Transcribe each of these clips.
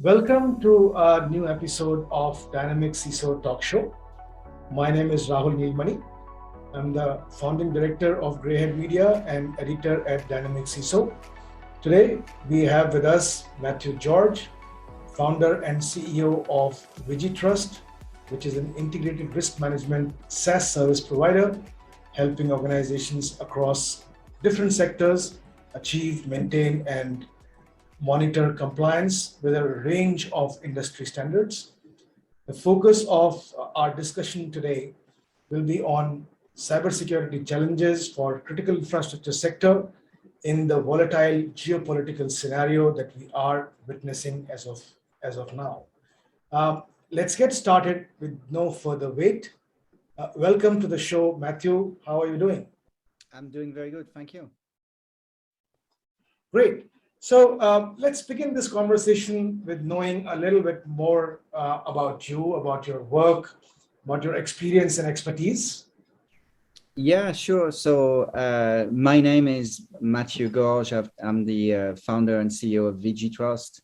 Welcome to a new episode of Dynamic CISO Talk Show. My name is Rahul Nilmani. I'm the founding director of Greyhead Media and editor at Dynamic CISO. Today, we have with us Mathieu Gorge, founder and CEO of VigiTrust, which is an integrated risk management SaaS service provider, helping organizations across different sectors achieve, maintain, and monitor compliance with a range of industry standards. The focus of our discussion today will be on cybersecurity challenges for critical infrastructure sector in the volatile geopolitical scenario that we are witnessing as of now. Let's get started with no further wait. Welcome to the show, Mathieu. How are you doing? I'm doing very good, thank you. Great. So let's begin this conversation with knowing a little bit more about you, about your work, about your experience and expertise. Yeah, sure. So my name is Mathieu Gorge. I'm the founder and CEO of VigiTrust.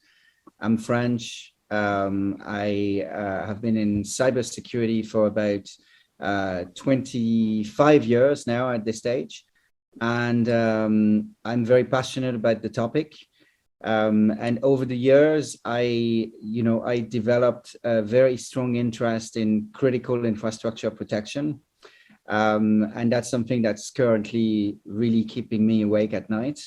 I'm French. I have been in cybersecurity for about 25 years now at this stage. And I'm very passionate about the topic. And over the years, I developed a very strong interest in critical infrastructure protection. And that's something that's currently really keeping me awake at night.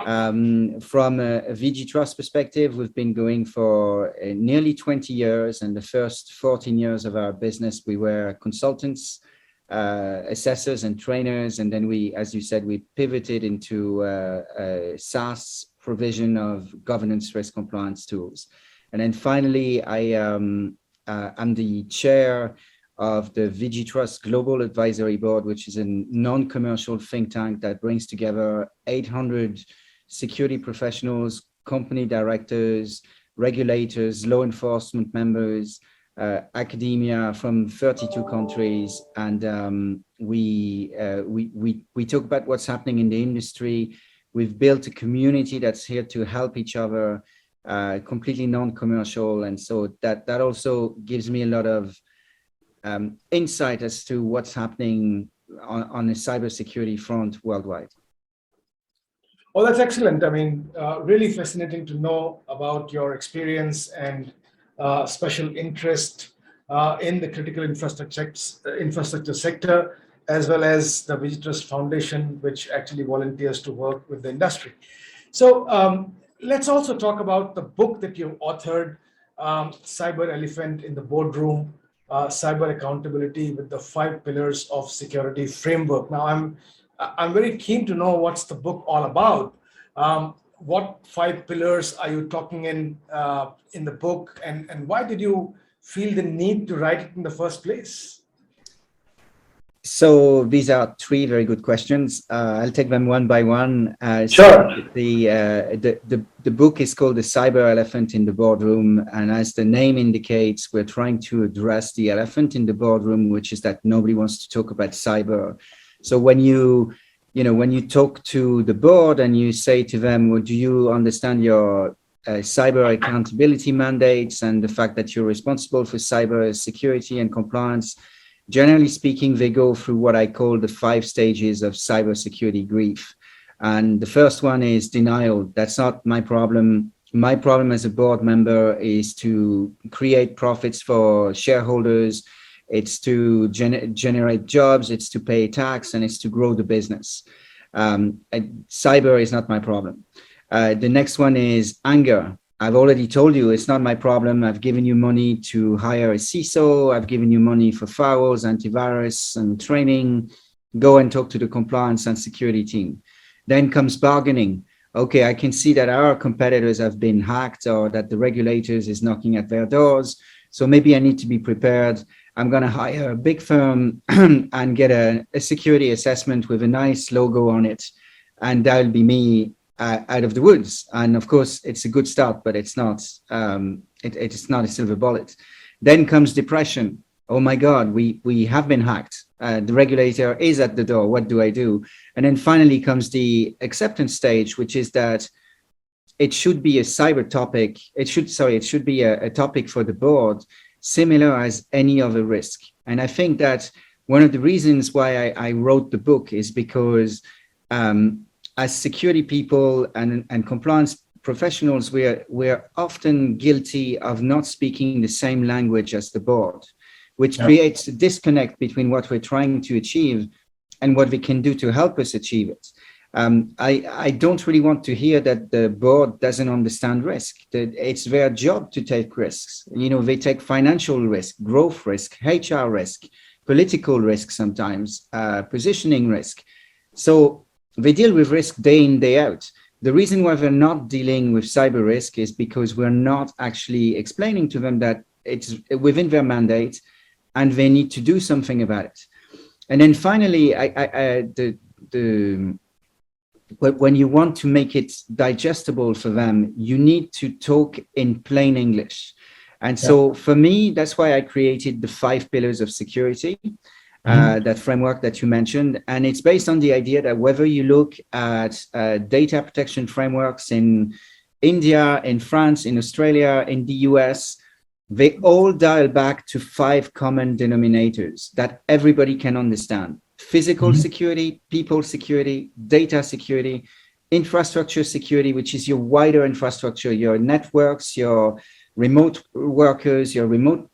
From a VigiTrust perspective, we've been going for nearly 20 years. And the first 14 years of our business, we were consultants, assessors and trainers. And then we, as you said, we pivoted into a SaaS provision of governance risk compliance tools. And then finally, I'm the chair of the VigiTrust Global Advisory Board, which is a non-commercial think tank that brings together 800 security professionals, company directors, regulators, law enforcement members, academia from 32 countries. And we talk about what's happening in the industry. We've built a community that's here to help each other, completely non-commercial. And so that also gives me a lot of insight as to what's happening on the cybersecurity front worldwide. Oh, that's excellent. I mean, really fascinating to know about your experience and special interest in the critical infrastructure sector, as well as the VigiTrust Foundation, which actually volunteers to work with the industry. So let's also talk about the book that you authored, Cyber Elephant in the Boardroom, Cyber Accountability with the 5 Pillars of Security Framework. Now, I'm very keen to know what's the book all about. What 5 pillars are you talking in the book, and why did you feel the need to write it in the first place? So these are 3 very good questions. I'll take them one by one. Sure. So the book is called The Cyber Elephant in the Boardroom. And as the name indicates, we're trying to address the elephant in the boardroom, which is that nobody wants to talk about cyber. So when you talk to the board and you say to them, well, do you understand your cyber accountability mandates and the fact that you're responsible for cyber security and compliance? Generally speaking, they go through what I call the 5 stages of cybersecurity grief. And the first one is denial. That's not my problem. My problem as a board member is to create profits for shareholders. It's to generate jobs. It's to pay tax, and it's to grow the business. Cyber is not my problem. The next one is anger. I've already told you it's not my problem. I've given you money to hire a CISO. I've given you money for firewalls, antivirus, and training. Go and talk to the compliance and security team. Then comes bargaining. Okay, I can see that our competitors have been hacked or that the regulators is knocking at their doors. So maybe I need to be prepared. I'm going to hire a big firm and get a security assessment with a nice logo on it. And that'll be me out of the woods. And of course, it's a good start, but it's not a silver bullet. Then comes depression. Oh my God, we have been hacked. The regulator is at the door. What do I do? And then finally comes the acceptance stage, which is that it should be a cyber topic. It should be a topic for the board, similar as any other risk. And I think that one of the reasons why I wrote the book is because as security people and compliance professionals, we're often guilty of not speaking the same language as the board, which creates a disconnect between what we're trying to achieve and what we can do to help us achieve it. I don't really want to hear that the board doesn't understand risk. That it's their job to take risks. You know, they take financial risk, growth risk, HR risk, political risk sometimes, positioning risk. So they deal with risk day in, day out. The reason why we're not dealing with cyber risk is because we're not actually explaining to them that it's within their mandate and they need to do something about it. And then finally, when you want to make it digestible for them, you need to talk in plain English. And so for me, that's why I created the 5 pillars of security, that framework that you mentioned. And it's based on the idea that whether you look at data protection frameworks in India, in France, in Australia, in the US, they all dial back to 5 common denominators that everybody can understand: physical security, people security, data security, infrastructure security, which is your wider infrastructure, your networks, your remote workers, your remote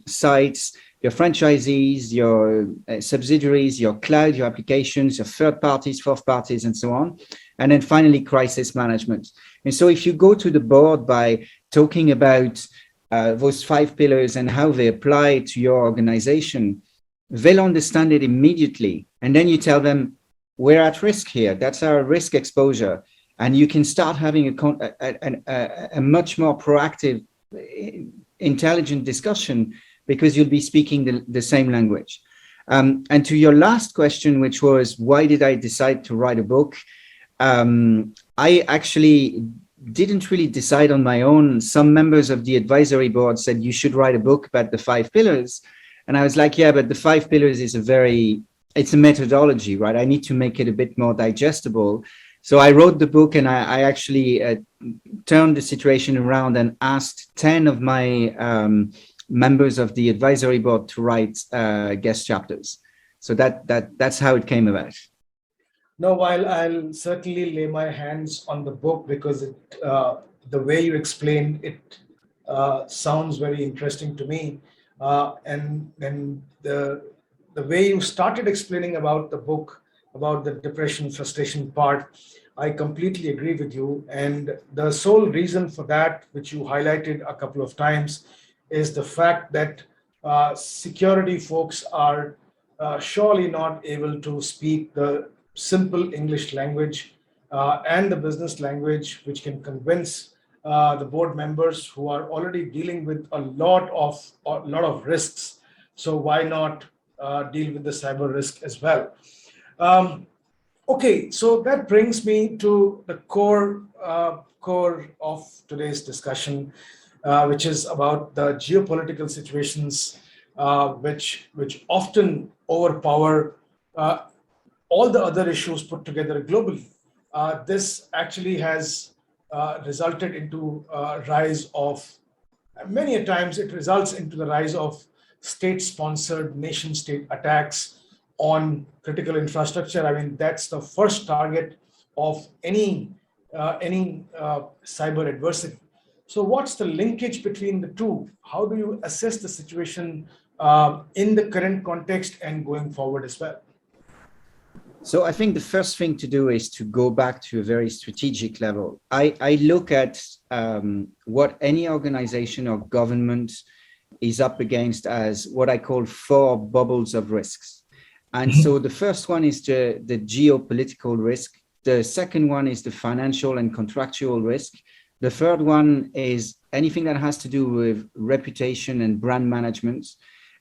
sites, your franchisees, your subsidiaries, your cloud, your applications, your third parties, fourth parties, and so on. And then finally, crisis management. And so if you go to the board by talking about those 5 pillars and how they apply to your organization, they'll understand it immediately. And then you tell them, we're at risk here. That's our risk exposure. And you can start having a much more proactive, intelligent discussion because you'll be speaking the same language. And to your last question, which was, why did I decide to write a book? I actually didn't really decide on my own. Some members of the advisory board said, you should write a book about the 5 pillars. And I was like, yeah, but the 5 pillars is it's a methodology, right? I need to make it a bit more digestible. So I wrote the book, and I actually turned the situation around and asked 10 of my members of the advisory board to write guest chapters. So that's how it came about. No, while I'll certainly lay my hands on the book because the way you explained it sounds very interesting to me. And the way you started explaining about the book, about the depression, frustration part, I completely agree with you. And the sole reason for that, which you highlighted a couple of times, is the fact that security folks are surely not able to speak the simple English language and the business language, which can convince the board members who are already dealing with a lot of risks. So why not deal with the cyber risk as well? Okay, so that brings me to the core of today's discussion, which is about the geopolitical situations, which often overpower all the other issues put together globally. This actually has resulted into a rise of, many a times it results into the rise of state-sponsored nation-state attacks on critical infrastructure. I mean, that's the first target of any cyber adversary. So what's the linkage between the two? How do you assess the situation in the current context and going forward as well? So I think the first thing to do is to go back to a very strategic level. I look at what any organization or government is up against as what I call 4 bubbles of risks. And so the first one is the geopolitical risk. The second one is the financial and contractual risk. The third one is anything that has to do with reputation and brand management.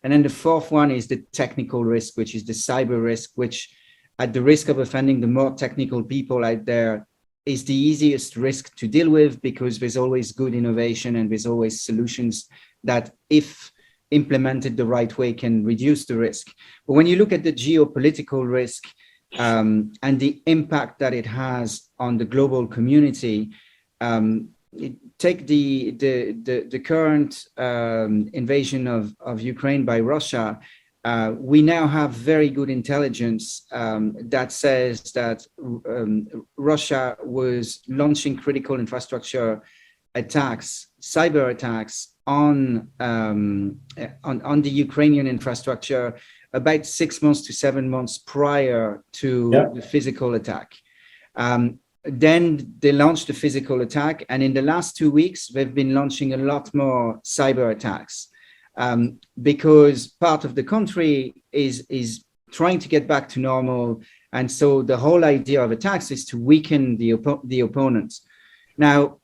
And then the fourth one is the technical risk, which is the cyber risk, which, at the risk of offending the more technical people out there, is the easiest risk to deal with because there's always good innovation and there's always solutions that, if implemented the right way, can reduce the risk. But when you look at the geopolitical risk and the impact that it has on the global community, take the current invasion of Ukraine by Russia. We now have very good intelligence that says that Russia was launching critical infrastructure attacks, cyber attacks on the Ukrainian infrastructure about 6 months to 7 months prior to the physical attack. Then they launched the physical attack, and in the last 2 weeks, they've been launching a lot more cyber attacks because part of the country is trying to get back to normal. And so the whole idea of attacks is to weaken the opponents. Now,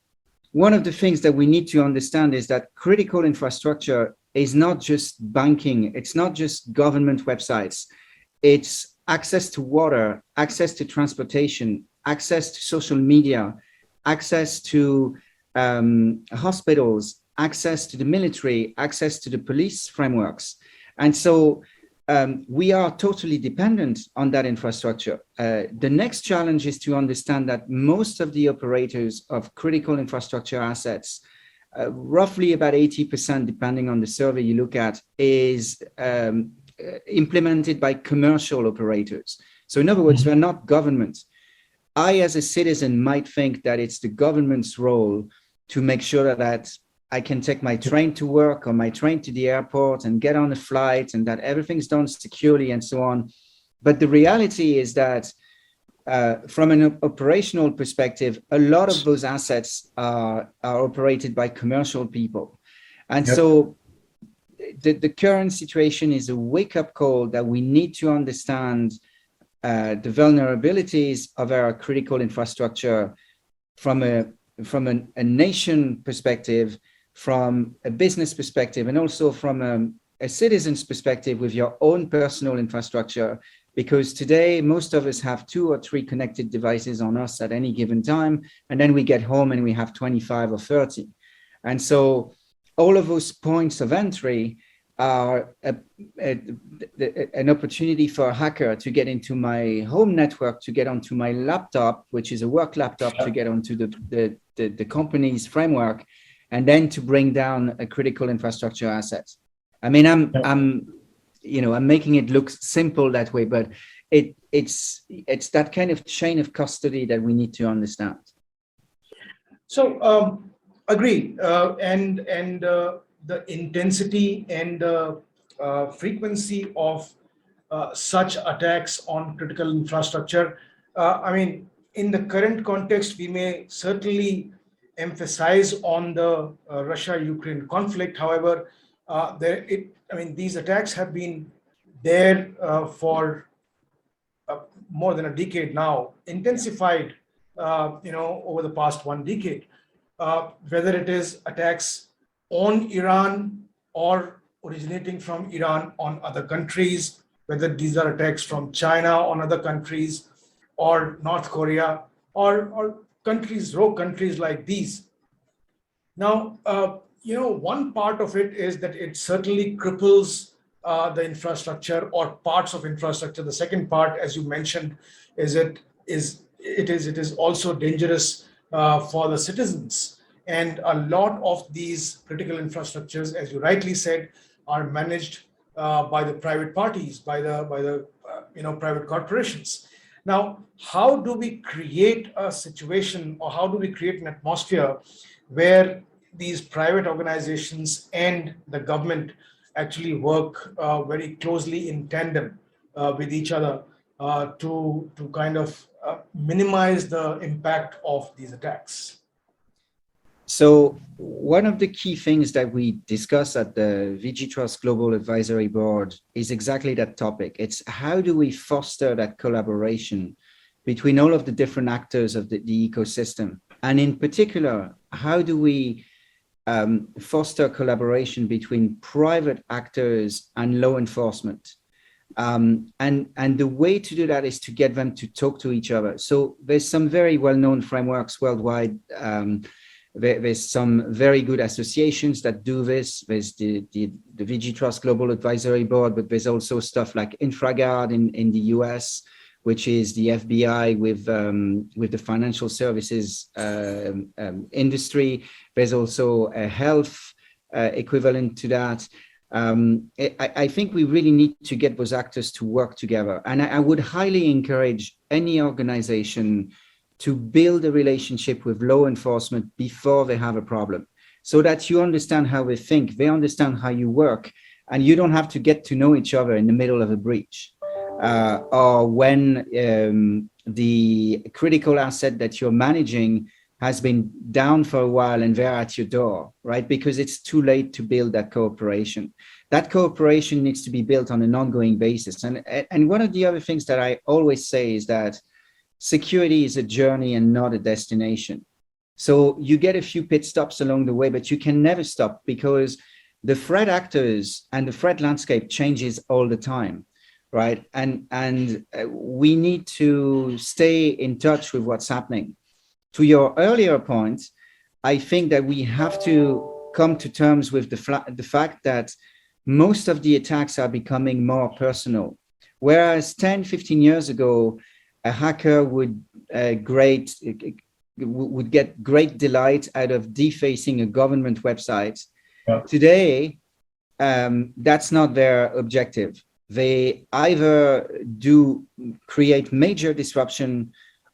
one of the things that we need to understand is that critical infrastructure is not just banking, it's not just government websites, it's access to water, access to transportation, access to social media, access to hospitals, access to the military, access to the police frameworks. And so we are totally dependent on that infrastructure. The next challenge is to understand that most of the operators of critical infrastructure assets, roughly about 80%, depending on the survey you look at, is implemented by commercial operators. So in other words, they're not government. I, as a citizen, might think that it's the government's role to make sure that I can take my train to work or my train to the airport and get on a flight and that everything's done securely and so on. But the reality is that from an operational perspective, a lot of those assets are operated by commercial people. And so the current situation is a wake-up call that we need to understand the vulnerabilities of our critical infrastructure from a nation perspective, from a business perspective, and also from a citizen's perspective with your own personal infrastructure. Because today, most of us have 2 or 3 connected devices on us at any given time, and then we get home and we have 25 or 30. And so all of those points of entry are an opportunity for a hacker to get into my home network, to get onto my laptop, which is a work laptop, to get onto the company's framework, and then to bring down a critical infrastructure asset. I mean, I'm making it look simple that way, but it's that kind of chain of custody that we need to understand. So agree, and the intensity and frequency of such attacks on critical infrastructure. I mean, in the current context, we may certainly emphasize on the Russia-Ukraine conflict. However, these attacks have been there for more than a decade now, intensified, over the past 1 decade. Whether it is attacks on Iran or originating from Iran on other countries, whether these are attacks from China on other countries or North Korea or rogue countries like these. Now, one part of it is that it certainly cripples the infrastructure or parts of infrastructure. The second part, as you mentioned, is it is also dangerous for the citizens. And a lot of these critical infrastructures, as you rightly said, are managed by the private parties, by the private corporations. Now, how do we create a situation, or how do we create an atmosphere where these private organizations and the government actually work very closely in tandem with each other to kind of minimize the impact of these attacks? So one of the key things that we discuss at the VigiTrust Global Advisory Board is exactly that topic. It's how do we foster that collaboration between all of the different actors of the ecosystem? And in particular, how do we foster collaboration between private actors and law enforcement? And the way to do that is to get them to talk to each other. So there's some very well-known frameworks worldwide. There's some very good associations that do this. There's the VigiTrust Global Advisory Board, but there's also stuff like Infra in the US. which is the FBI with the financial services industry. There's also a health equivalent to that. I think we really need to get those actors to work together. And I would highly encourage any organization to build a relationship with law enforcement before they have a problem, so that you understand how they think, they understand how you work, and you don't have to get to know each other in the middle of a breach. Or when the critical asset that you're managing has been down for a while and they're at your door, right? Because it's too late to build that cooperation. That cooperation needs to be built on an ongoing basis. And one of the other things that I always say is that security is a journey and not a destination. So you get a few pit stops along the way, but you can never stop, because the threat actors and the threat landscape changes all the time, right? And we need to stay in touch with what's happening. To your earlier point, I think that we have to come to terms with the fact that most of the attacks are becoming more personal. Whereas 10, 15 years ago, a hacker would get great delight out of defacing a government website. Yeah. Today, that's not their objective. They either do create major disruption,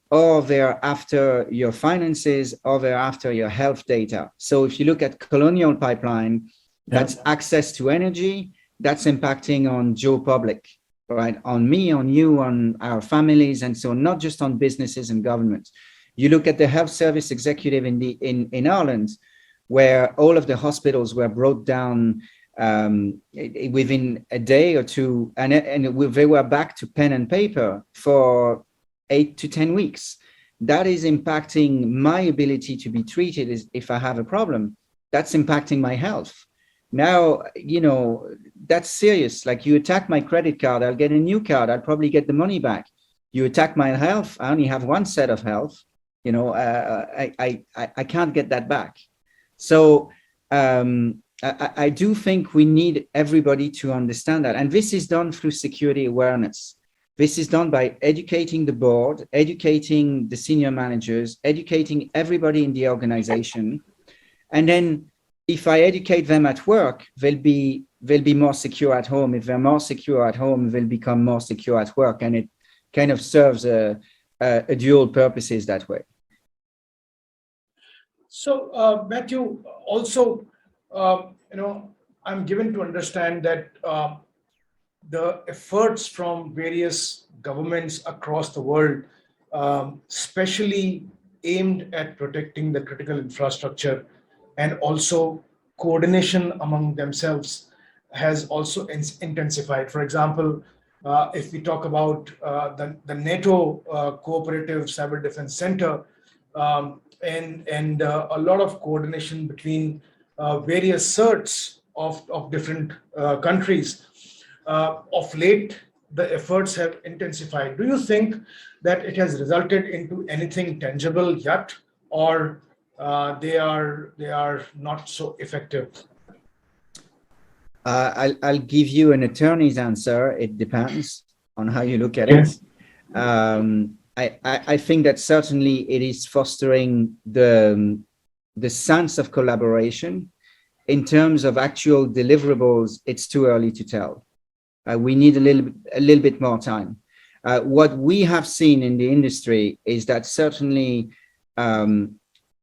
or they're after your finances, or they're after your health data. So if you look at Colonial Pipeline, that's access to energy, that's impacting on Joe Public, right? On me, on you, on our families, and so on, not just on businesses and governments. You look at the health service executive in Ireland, where all of the hospitals were brought down within a day or two, and they were back to pen and paper for 8 to 10 weeks. That is impacting my ability to be treated if I have a problem. That's impacting my health. Now, that's serious. Like, you attack my credit card, I'll get a new card, I'll probably get the money back. You attack my health, I only have one set of health. I can't get that back. So I do think we need everybody to understand that. And this is done through security awareness. This is done by educating the board, educating the senior managers, educating everybody in the organization. And then if I educate them at work, they'll be more secure at home. If they're more secure at home, they'll become more secure at work. And it kind of serves a dual purposes that way. So, Mathieu, also, I'm given to understand that the efforts from various governments across the world, especially aimed at protecting the critical infrastructure, and also coordination among themselves, has also intensified. For example, if we talk about the NATO Cooperative Cyber Defense Center, and a lot of coordination between various certs of different countries. Of late, the efforts have intensified. Do you think that it has resulted into anything tangible yet, or they are not so effective? I'll give you an attorney's answer. It depends on how you look at it. I think that certainly it is fostering the sense of collaboration. In terms of actual deliverables, it's too early to tell. We need a little bit more time. What we have seen in the industry is that certainly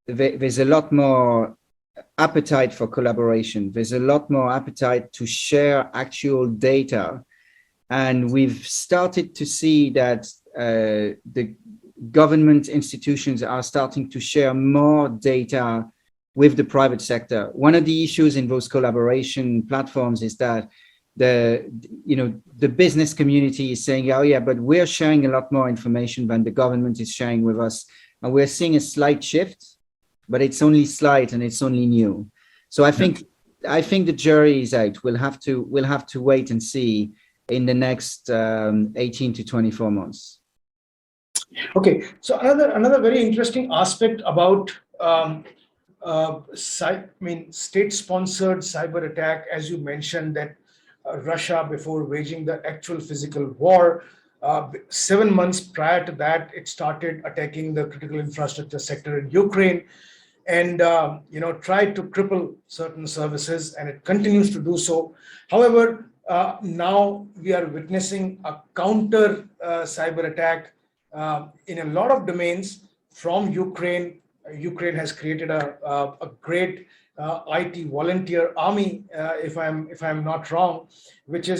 there's a lot more appetite for collaboration. There's a lot more appetite to share actual data. And we've started to see that the government institutions are starting to share more data with the private sector. One of the issues in those collaboration platforms is that the business community is saying, oh yeah, but we're sharing a lot more information than the government is sharing with us. And we're seeing a slight shift, but it's only slight and it's only new. So I think the jury is out. We'll have to wait and see in the next 18 to 24 months. Okay, so another very interesting aspect about state-sponsored cyber attack, as you mentioned, that Russia, before waging the actual physical war, 7 months prior to that, it started attacking the critical infrastructure sector in Ukraine, and tried to cripple certain services, and it continues to do so. However, now we are witnessing a counter cyber attack in a lot of domains from Ukraine. Ukraine has created a great IT volunteer army, if I'm not wrong, which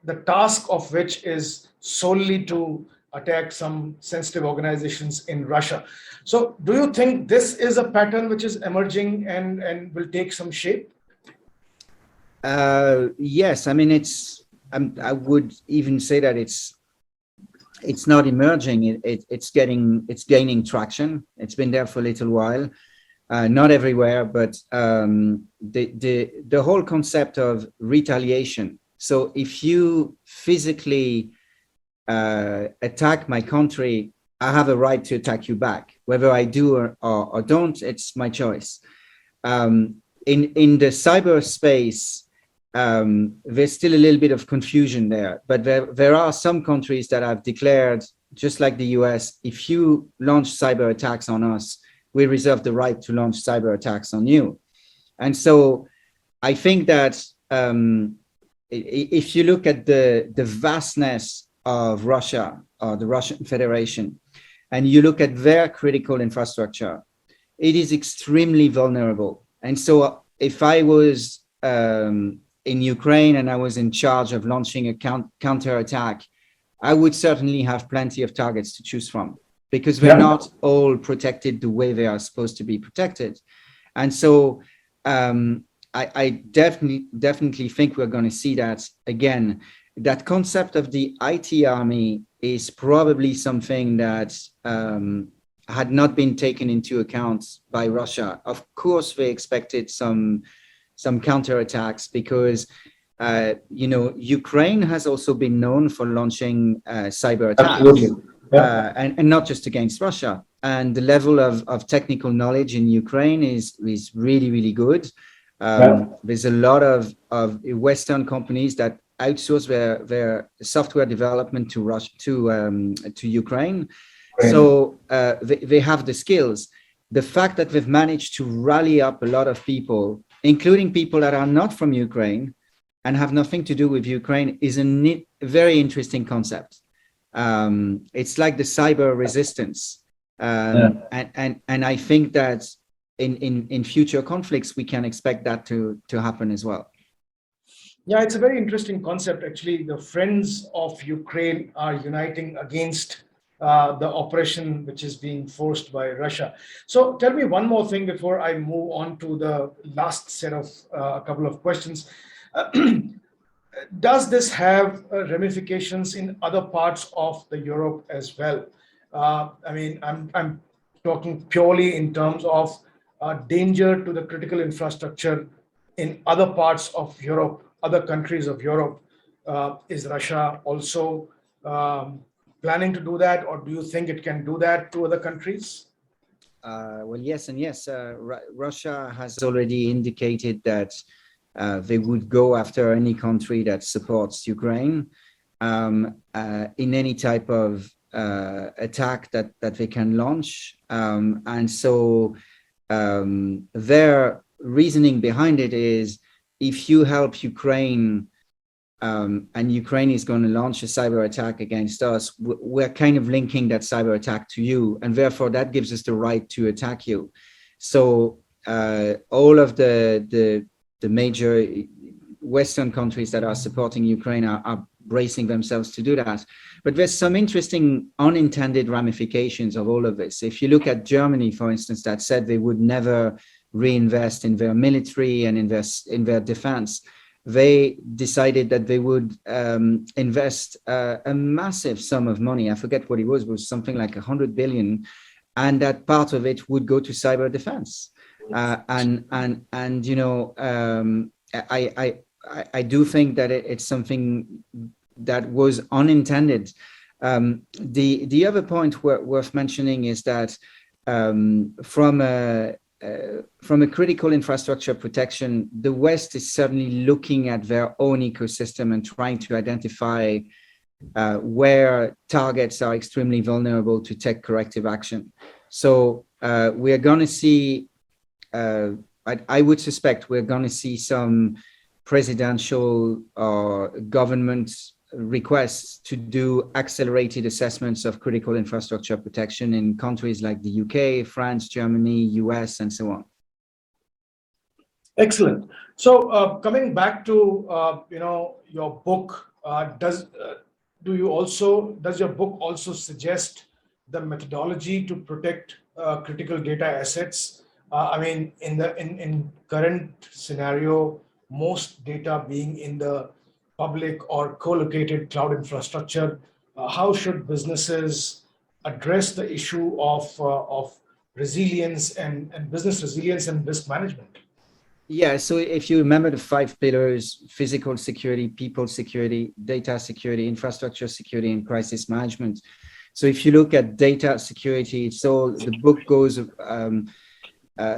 the task of which is solely to attack some sensitive organizations in Russia. So, do you think this is a pattern which is emerging and will take some shape? Yes, I mean I would even say that it's not emerging. It's gaining traction. It's been there for a little while. Not everywhere, but the whole concept of retaliation. So if you physically attack my country, I have a right to attack you back. Whether I do or don't, it's my choice. In the cyberspace, there's still a little bit of confusion there, but there are some countries that have declared, just like the US, if you launch cyber attacks on us, we reserve the right to launch cyber attacks on you. And so I think that if you look at the vastness of Russia or the Russian Federation, and you look at their critical infrastructure, it is extremely vulnerable. And so if I was in Ukraine and I was in charge of launching a counterattack, I would certainly have plenty of targets to choose from, because they're not all protected the way they are supposed to be protected. And so I definitely think we're going to see that again. That concept of the IT army is probably something that had not been taken into account by Russia. Of course, they expected some counterattacks because Ukraine has also been known for launching cyber attacks. Absolutely. And not just against Russia. And the level of technical knowledge in Ukraine is really, really good. There's a lot of Western companies that outsource their software development to Russia, to Ukraine. Right. So they have the skills. The fact that they've managed to rally up a lot of people, including people that are not from Ukraine and have nothing to do with Ukraine, is a very interesting concept. It's like the cyber resistance. And I think that in future conflicts, we can expect that to happen as well. Yeah, it's a very interesting concept. Actually, the friends of Ukraine are uniting against the oppression which is being forced by Russia. So tell me one more thing before I move on to the last set of a couple of questions. Does this have ramifications in other parts of the Europe as well? I mean, I'm talking purely in terms of danger to the critical infrastructure in other parts of Europe, other countries of Europe. Is Russia also planning to do that, or do you think it can do that to other countries? Well, yes and yes. Russia has already indicated that they would go after any country that supports Ukraine in any type of attack that they can launch. And so their reasoning behind it is, if you help Ukraine and Ukraine is going to launch a cyber attack against us, we're kind of linking that cyber attack to you, and therefore that gives us the right to attack you. So all of the major Western countries that are supporting Ukraine are bracing themselves to do that. But there's some interesting unintended ramifications of all of this. If you look at Germany, for instance, that said they would never reinvest in their military and invest in their defense, they decided that they would invest a massive sum of money. I forget what it was something like 100 billion, and that part of it would go to cyber defense. And you know, I do think that it's something that was unintended. The other point worth mentioning is that from a critical infrastructure protection, the West is certainly looking at their own ecosystem and trying to identify where targets are extremely vulnerable to take corrective action. So we are going to see, I would suspect we're going to see some presidential or government requests to do accelerated assessments of critical infrastructure protection in countries like the UK, France, Germany, US, and so on. Excellent. So coming back to your book, does your book also suggest the methodology to protect critical data assets? I mean, in current scenario, most data being in the public or co-located cloud infrastructure, how should businesses address the issue of resilience and business resilience and risk management? Yeah, so if you remember the 5 pillars: physical security, people security, data security, infrastructure security, and crisis management. So if you look at data security, the book goes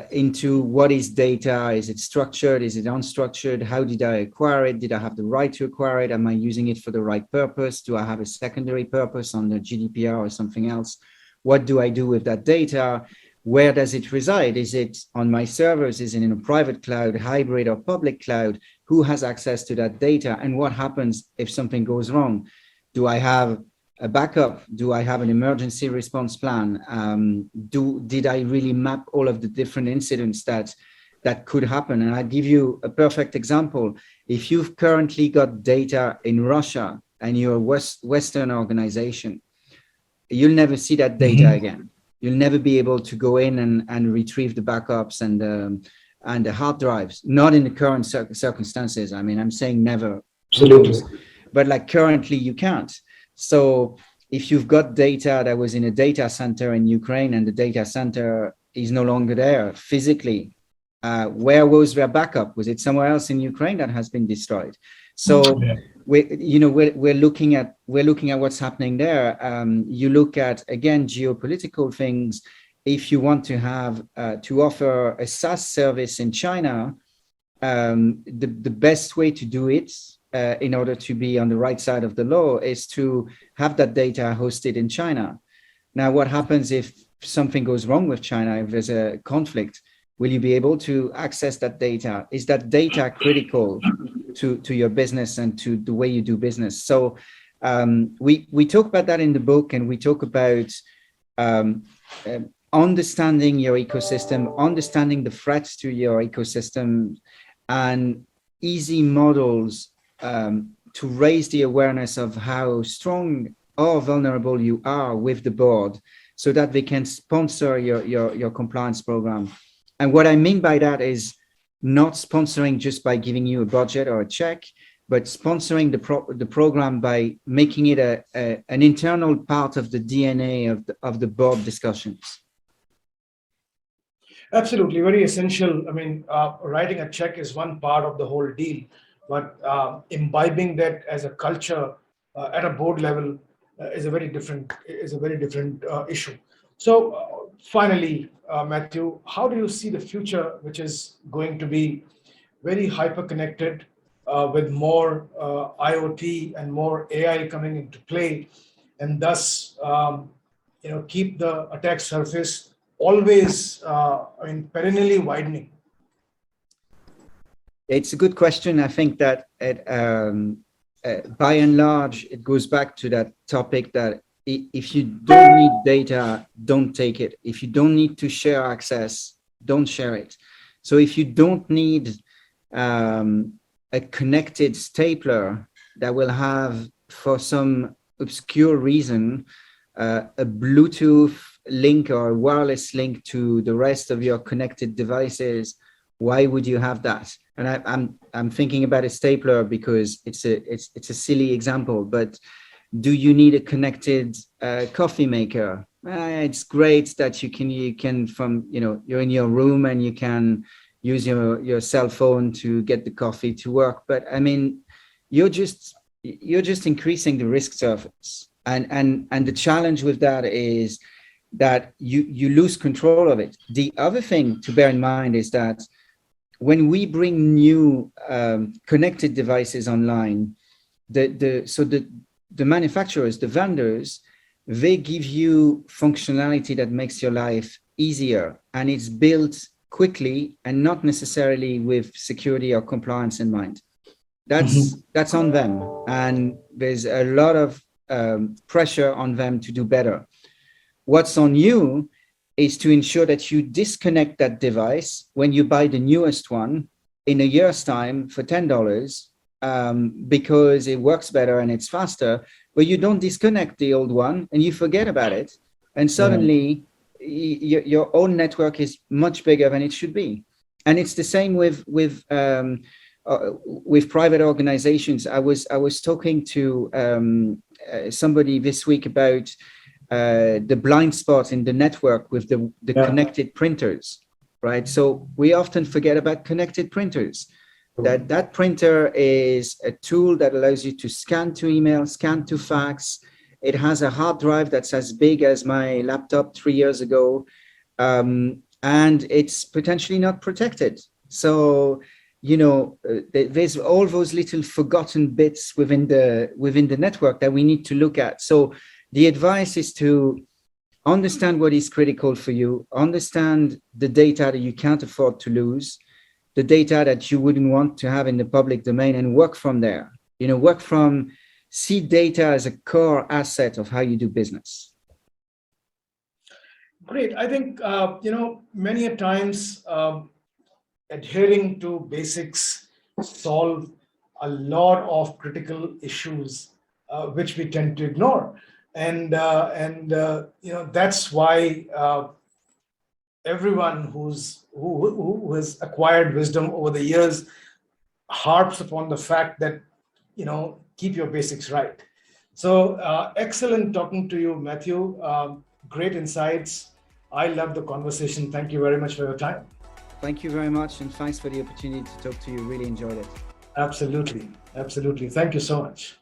into what is data. Is it structured? Is it unstructured? How did I acquire it? Did I have the right to acquire it? Am I using it for the right purpose? Do I have a secondary purpose on the GDPR or something else? What do I do with that data? Where does it reside? Is it on my servers? Is it in a private cloud, hybrid, or public cloud? Who has access to that data? And what happens if something goes wrong? Do I have a backup? Do I have an emergency response plan? Did I really map all of the different incidents that could happen? And I'll give you a perfect example. If you've currently got data in Russia and you're a Western organization, you'll never see that data again. You'll never be able to go in and retrieve the backups and the hard drives, not in the current circumstances. I mean, I'm saying never. Absolutely. But like currently you can't. So if you've got data that was in a data center in Ukraine and the data center is no longer there physically, where was their backup? Was it somewhere else in Ukraine that has been destroyed? So we're looking at what's happening there. You look at, again, geopolitical things. If you want to have to offer a SaaS service in China, the best way to do it in order to be on the right side of the law is to have that data hosted in China. Now, what happens if something goes wrong with China, if there's a conflict? Will you be able to access that data? Is that data critical to your business and to the way you do business? So we talk about that in the book, and we talk about understanding your ecosystem, understanding the threats to your ecosystem, and easy models to raise the awareness of how strong or vulnerable you are with the board, so that they can sponsor your compliance program. And what I mean by that is not sponsoring just by giving you a budget or a check, but sponsoring the program by making it an internal part of the DNA of the board discussions. Absolutely, very essential. I mean, writing a check is one part of the whole deal, but imbibing that as a culture at a board level is a very different issue. So finally, Mathieu, how do you see the future, which is going to be very hyper-connected with more IoT and more AI coming into play, and thus keep the attack surface always perennially widening? It's a good question. I think that by and large, it goes back to that topic that if you don't need data, don't take it. If you don't need to share access, don't share it. So if you don't need a connected stapler that will have, for some obscure reason, a Bluetooth link or a wireless link to the rest of your connected devices, why would you have that? And I'm thinking about a stapler because it's a silly example, but do you need a connected coffee maker? It's great that you can from you're in your room and you can use your cell phone to get the coffee to work, but I mean you're just increasing the risk surface, and the challenge with that is that you lose control of it. The other thing to bear in mind is that when we bring new connected devices online, the the manufacturers, the vendors, they give you functionality that makes your life easier, and it's built quickly and not necessarily with security or compliance in mind. That's on them, and there's a lot of pressure on them to do better. What's on you is to ensure that you disconnect that device when you buy the newest one in a year's time for $10, because it works better and it's faster, but you don't disconnect the old one and you forget about it. And suddenly your own network is much bigger than it should be. And it's the same with private organizations. I was talking to somebody this week about the blind spot in the network with the connected printers, right? So we often forget about connected printers. That printer is a tool that allows you to scan to email, scan to fax. It has a hard drive that's as big as my laptop 3 years ago, and it's potentially not protected. So, you know, there's all those little forgotten bits within the network that we need to look at. So the advice is to understand what is critical for you, understand the data that you can't afford to lose, the data that you wouldn't want to have in the public domain, and work from there. You know, see data as a core asset of how you do business. Great. I think, you know, many a times adhering to basics solve a lot of critical issues which we tend to ignore. And you know, that's why everyone who has acquired wisdom over the years harps upon the fact that, you know, keep your basics right. So excellent talking to you, Mathieu. Great insights. I love the conversation. Thank you very much for your time. Thank you very much, and thanks for the opportunity to talk to you. Really enjoyed it. Absolutely. Absolutely. Thank you so much.